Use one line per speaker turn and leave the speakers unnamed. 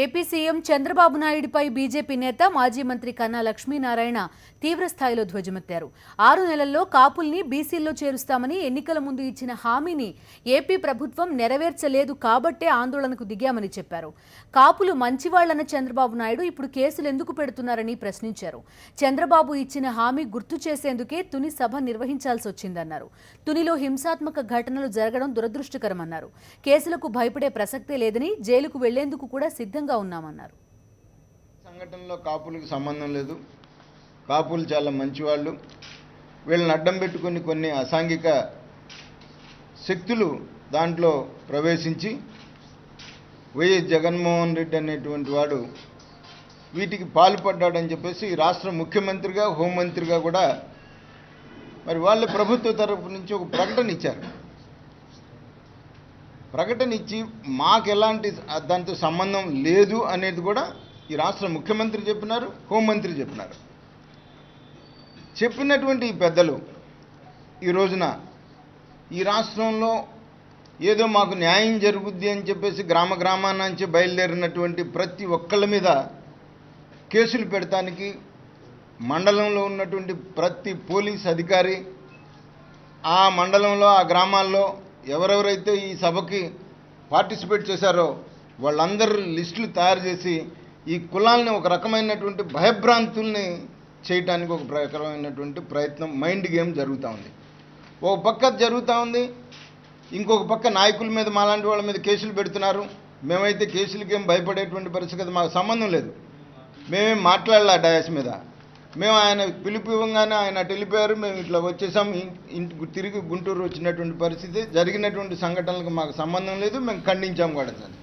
AP CM Chandrababu నాయుడుపై BJP నేత మాజీ మంత్రి కన్నా లక్ష్మీనారాయణ తీవ్రస్థాయిలో ధ్వజమెత్తారు. 6 నెలల్లో కాపుల్ని బీసీల్లో చేరుస్తామని ఎన్నికల ముందు ఇచ్చిన హామీని ఏపీ ప్రభుత్వం నెరవేర్చలేదు కాబట్టే ఆందోళనకు దిగామని చెప్పారు. కాపులు మంచివాళ్లన్న చంద్రబాబు నాయుడు ఇప్పుడు కేసులు ఎందుకు పెడుతున్నారని ప్రశ్నించారు. చంద్రబాబు ఇచ్చిన హామీ గుర్తు చేసేందుకే తుని సభ నిర్వహించాల్సి వచ్చిందన్నారు. తునిలో హింసాత్మక ఘటనలు జరగడం దురదృష్టకరమన్నారు. కేసులకు భయపడే ప్రసక్తే లేదని, జైలుకు వెళ్లేందుకు కూడా సిద్ధంగా ఉన్నామన్నారు.
సంఘటనలో కాపులకు సంబంధం లేదు. కాపులు చాలా మంచివాళ్ళు. వీళ్ళని అడ్డం పెట్టుకుని కొన్ని అసాంఘిక శక్తులు దాంట్లో ప్రవేశించి వైఎస్ జగన్మోహన్ రెడ్డి అనేటువంటి వాడు వీటికి పాల్పడ్డాడని చెప్పేసి రాష్ట్ర ముఖ్యమంత్రిగా, హోంమంత్రిగా కూడా మరి వాళ్ళ ప్రభుత్వ తరపు నుంచి ఒక ప్రకటన ఇచ్చారు. ప్రకటన ఇచ్చి మాకు ఎలాంటి దాంతో సంబంధం లేదు అనేది కూడా ఈ రాష్ట్ర ముఖ్యమంత్రి చెప్పినారు, హోంమంత్రి చెప్పినారు. చెప్పినటువంటి ఈ పెద్దలు ఈ రోజున ఈ రాష్ట్రంలో ఏదో మాకు న్యాయం జరుగుద్ది అని చెప్పేసి గ్రామాల నుంచి బయలుదేరినటువంటి ప్రతి ఒక్కళ్ళ మీద కేసులు పెడతానికి మండలంలో ఉన్నటువంటి ప్రతి పోలీస్ అధికారి, ఆ మండలంలో ఆ గ్రామాల్లో ఎవరెవరైతే ఈ సభకి పార్టిసిపేట్ చేశారో వాళ్ళందరూ లిస్టులు తయారు చేసి ఈ కులాలని ఒక రకమైనటువంటి భయభ్రాంతుల్ని చేయడానికి ఒక రకమైనటువంటి ప్రయత్నం, మైండ్ గేమ్ జరుగుతూ ఉంది. ఒక పక్క జరుగుతూ ఉంది, ఇంకొక పక్క నాయకుల మీద, మాలాంటి వాళ్ళ మీద కేసులు పెడుతున్నారు. మేమైతే కేసులకేం భయపడేటువంటి పరిస్థితి మాకు సంబంధం లేదు. మేమేం మాట్లాడలే డయాస్ మీద. మేము ఆయన పిలుపు ఇవ్వగానే ఆయన అటు వెళ్ళిపోయారు, మేము ఇట్లా వచ్చేసాం. ఇంటికి తిరిగి గుంటూరు వచ్చినటువంటి పరిస్థితి, జరిగినటువంటి సంఘటనలకు మాకు సంబంధం లేదు, మేము ఖండించాం కూడా సార్.